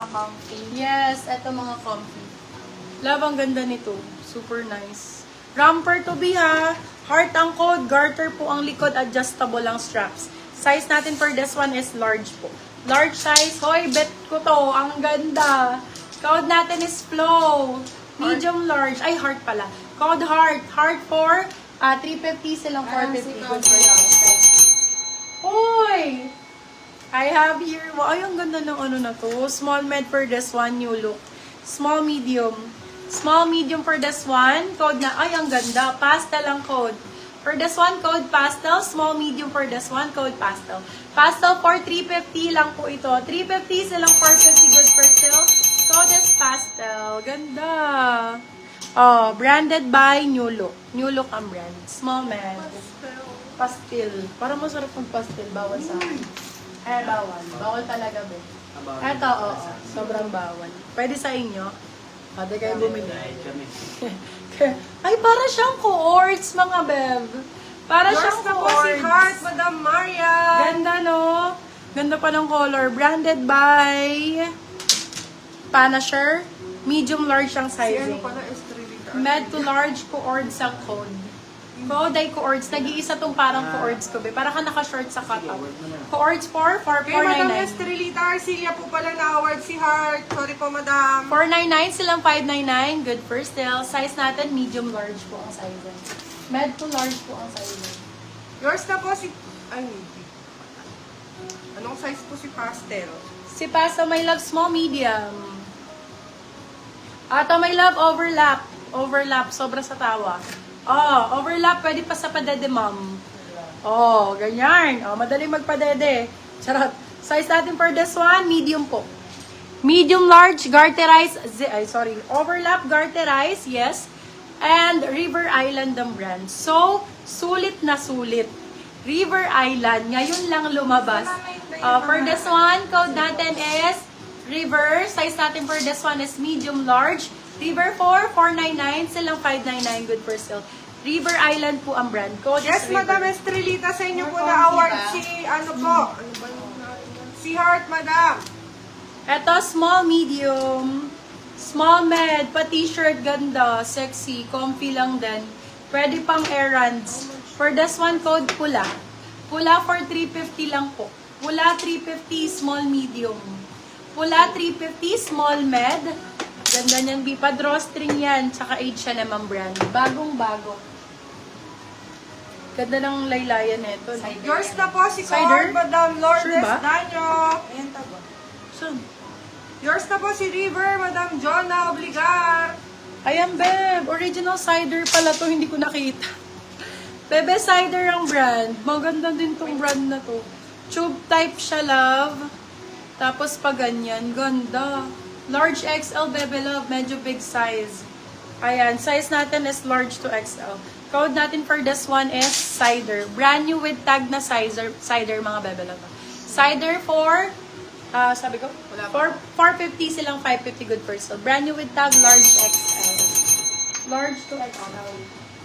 Comfy. Yes, eto mga comfy. Love, ang ganda nito. Super nice. Romper to be ha. Heart ang code. Garter po ang likod. Adjustable ang straps. Size natin for this one is large po. Large size. Hoy, bet ko to. Ang ganda. Code natin is flow. Medium large. Ay, heart pala. Code heart. Heart for 350 silang 450. Good for you. Hoy! I have here, wow, ay, ang ganda ng ano na to. Small med for this one, new look. Small medium. Small medium for this one. Code na, ay, ang ganda. Pastel ang code. For this one, code pastel. Small medium for this one, code pastel. Pastel for 350 lang po ito. 350 silang 450 good for sale. Code is pastel. Ganda. Oh, branded by New Look. New Look ang brand. Small med. Pastel. Parang masarap ng pastel. Bawal sa akin. Eh, bawal. Bawal talaga, be. Eto, oo. Sobrang bawal. Pwede sa inyo. Pwede kayo bumili. Ay, para siyang quartz, mga bev. Para siyang quartz. Si Heart, Madam Maria. Ganda, no? Ganda pa ng color. Branded by Panasher. Medium large ang Si ano sizing. pala, Estrelita. Med to large coords sa code. Code ay coords. Nag-iisa tong parang coords ko, be. Para ka naka-short sa cutout. Coords for Kay Madam 499. Estrelita Arcilia po pala na-award si Heart. Sorry po, Madam. 499 silang 599. Good for still. Size natin, medium large po ang sizing. Med to large po ang sizing. Yours na po si... Ay, hindi. Anong size po si Pastel? Si Pasa, my love, small, medium. Ato, my love, overlap. Overlap, sobra sa tawa. Oh, overlap, pwede pa sa padede, ma'am. Oh, ganyan. Oh, madali magpadede. Charot. Size natin for this one, medium po. Medium, large, garterize, overlap, garterize, yes. And River Island ang brand. So, sulit na sulit. River Island, ngayon lang lumabas. For this one, code natin is River. Size natin for this one is medium, large. River 4, 499, silang 599, good for sale. River Island po ang brand. Code Yes, is River. Madam Estrelita, sa inyo po na-award si... Ano po? Ano ba yung si Heart, Madam. Ito, small, medium. Small med, pa t-shirt, ganda, sexy, comfy lang din. Pwede pang errands. For this one, code pula. Pula for 350 lang po. Pula 350, small, medium. Pula 350, small med. Ganda niyan, Bipa. Drawstring yan. Tsaka H&M ang brand. Bagong-bago. Ganda ng laylayan nito. Yours na po si Cider? Cord, Madam Lourdes Sure ba? Danyo. Ayan, taba. Saan? Yours na po si River, Madam Jonna Obligar. Ayan, Beb. Original cider pala to. Hindi ko nakita. Bebe cider ang brand. Maganda din tong brand na to. Tube type siya, love. Tapos pa ganyan. Ganda. Large XL, Bebe Love. Medyo big size. Ayan. Size natin is large to XL. Code natin for this one is cider. Brand new with tag na cider mga Bebe Love. Cider for, sabi ko, for 450 silang 550 good for sale. Brand new with tag, large XL. Large to XL.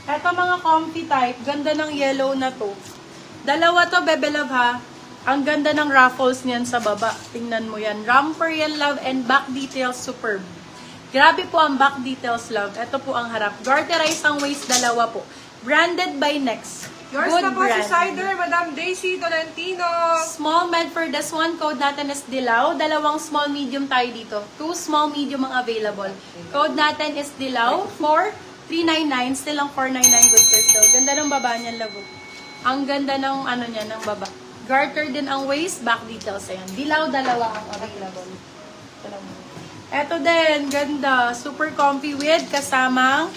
Eto mga comfy type. Ganda ng yellow na to. Dalawa to, Bebe Love ha. Ang ganda ng ruffles niyan sa baba. Tingnan mo yan. Romper yan, love, and back details, superb. Grabe po ang back details, love. Ito po ang harap. Garterize ang waist, dalawa po. Branded by Next. Yours Good na po si brand. Cider, Madam Daisy Tolentino. Small med for this one. Code natin is Dilaw. Dalawang small medium tayo dito. 2 small medium ang available. Code natin is Dilaw for 399. Still ang 499 good for sale. Ganda ng baba niyan, love. Ang ganda ng ano niya, ng baba. Garter din ang waist, back details. Ayan. Dilaw, dalawa ang available. Eto din, ganda. Super comfy with kasamang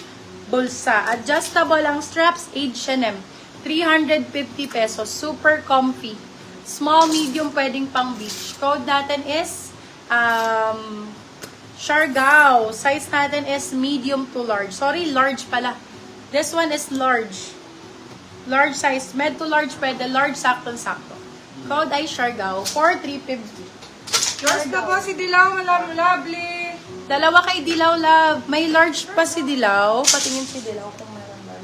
bulsa. Adjustable ang straps, H&M. 350 pesos. Super comfy. Small, medium, pwedeng pang beach. Code natin is Siargao. Size natin is medium to large. Sorry, large pala. This one is large. Large size. Med to large pwede. Large, sakto-sakto. Code ay Siargao for 350. Yours na po si Dilaw, Madam Lovely. Dalawa kay Dilaw, love. May large pa si Dilaw. Patingin si Dilaw kung meron ba.